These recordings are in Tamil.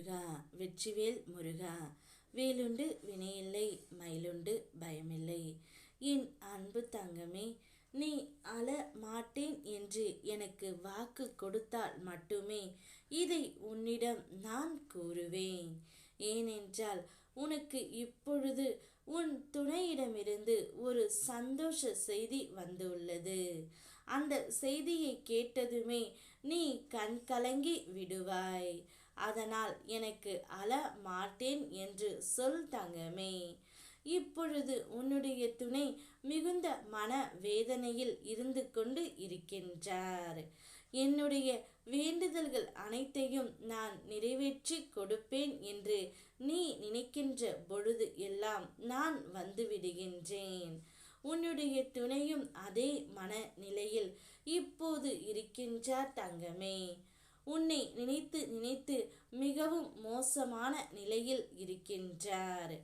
முருகா வெற்றிவேல் முருகா. வேலுண்டு வினையில்லை, மயிலுண்டு பயமில்லை. என் அன்பு தங்கமே, நீ அழ மாட்டேன் என்று எனக்கு வாக்கு கொடுத்தால் மட்டுமே இதை உன்னிடம் நான் கூறுவேன். ஏனென்றால் உனக்கு இப்பொழுது உன் துணையிடமிருந்து ஒரு சந்தோஷ செய்தி வந்துள்ளது. அந்த செய்தியை கேட்டதுமே நீ கண் கலங்கி விடுவாய். அதனால் எனக்கு அழ மாட்டேன் என்று சொல் தங்கமே. இப்பொழுது உன்னுடைய துணை மிகுந்த மன வேதனையில் இருந்து கொண்டு இருக்கின்றார். என்னுடைய வேண்டுதல்கள் அனைத்தையும் நான் நிறைவேற்றி கொடுப்பேன் என்று நீ நினைக்கின்ற பொழுது எல்லாம் நான் வந்து விடுகின்றேன். உன்னுடைய துணையும் அதே மனநிலையில் இப்போது இருக்கின்றார் தங்கமே. உன்னை நினைத்து நினைத்து மிகவும் மோசமான நிலையில் இருக்கின்றார்.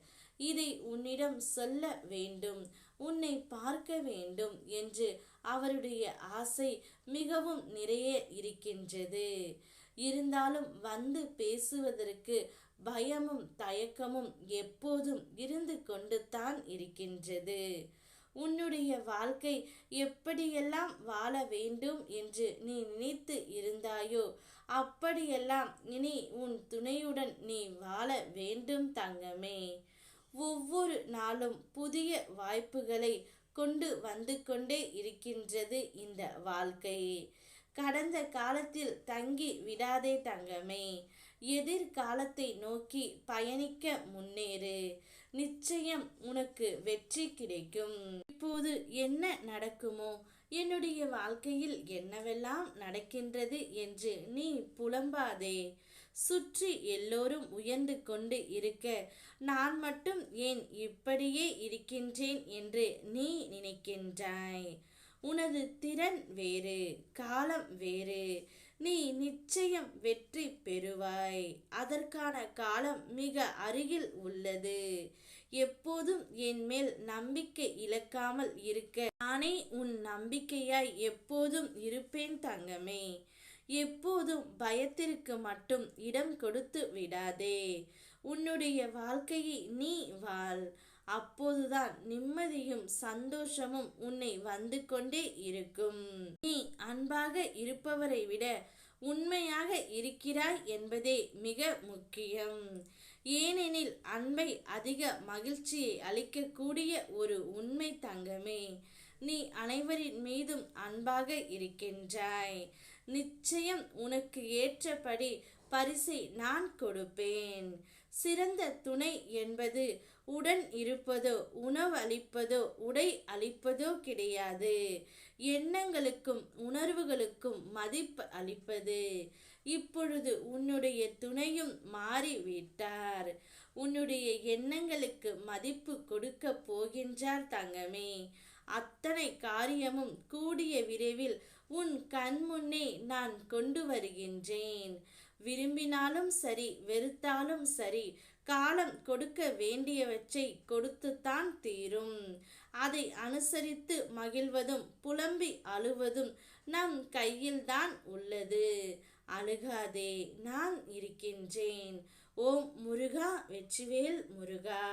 இதை உன்னிடம் சொல்ல வேண்டும், உன்னை பார்க்க வேண்டும் என்று அவருடைய ஆசை மிகவும் நிறைய இருக்கின்றது. இருந்தாலும் வந்து பேசுவதற்கு பயமும் தயக்கமும் எப்போதும் இருந்து கொண்டு தான் இருக்கின்றது. உன்னுடைய வாழ்க்கை எப்படியெல்லாம் வாழ வேண்டும் என்று நீ நினைத்து இருந்தாயோ அப்படியெல்லாம் இனி உன் துணையுடன் நீ வாழ வேண்டும் தங்கமே. ஒவ்வொரு நாளும் புதிய வாய்ப்புகளை கொண்டு வந்து கொண்டே இருக்கின்றது இந்த வாழ்க்கை. கடந்த காலத்தில் தங்கி விடாதே தங்கமே. எதிர்காலத்தை நோக்கி பயணிக்க முன்னேறு. நிச்சயம் உனக்கு வெற்றி கிடைக்கும். இப்போது என்ன நடக்குமோ, என்னுடைய வாழ்க்கையில் என்னவெல்லாம் நடக்கின்றது என்று நீ புலம்பாதே. சுற்றி எல்லோரும் உயர்ந்து கொண்டு இருக்க நான் மட்டும் ஏன் இப்படியே இருக்கின்றேன் என்று நீ நினைக்கின்றாய். உனது திறன் வேறு, காலம் வேறு. நீ நிச்சயம் வெற்றி பெறுவாய். அதற்கான காலம் மிக அருகில் உள்ளது. எப்போதும் என் மேல் நம்பிக்கை இழக்காமல் இருக்க நானே உன் நம்பிக்கையாய் எப்போதும் இருப்பேன் தங்கமே. எப்போதும் பயத்திற்கு மட்டும் இடம் கொடுத்து விடாதே. உன்னுடைய வாழ்க்கையை நீ வாழ். அப்போதுதான் நிம்மதியும் சந்தோஷமும் உன்னை வந்து கொண்டே இருக்கும். நீ அன்பாக இருப்பவரை விட உண்மையாக இருக்கிறாய் என்பதே மிக முக்கியம். ஏனெனில் அன்பை அதிக மகிழ்ச்சியை அளிக்கக்கூடிய ஒரு உண்மை தங்கமே. நீ அனைவரின் மீதும் அன்பாக இருக்கின்றாய். நிச்சயம் உனக்கு ஏற்றபடி பரிசை நான் கொடுப்பேன். சிறந்த துணை என்பது உடன் இருப்பதோ, உணவு அளிப்பதோ, உடை அளிப்பதோ கிடையாது. எண்ணங்களுக்கும் உணர்வுகளுக்கும் மதிப்பு அளிப்பது. இப்பொழுது உன்னுடைய துணையும் மாறிவிட்டார். உன்னுடைய எண்ணங்களுக்கு மதிப்பு கொடுக்க போகின்றார் தங்கமே. அத்தனை காரியமும் கூடிய விரைவில் உன் கண் முன்னே நான் கொண்டு வருகின்றேன். விரும்பினாலும் சரி, வெறுத்தாலும் சரி, காலம் கொடுக்க வேண்டியவற்றை கொடுத்துத்தான் தீரும். அதை அனுசரித்து மகிழ்வதும் புலம்பி அழுவதும் நம் கையில்தான் உள்ளது. அழுகாதே, நான் இருக்கின்றேன். ஓம் முருகா வெற்றிவேல் முருகா.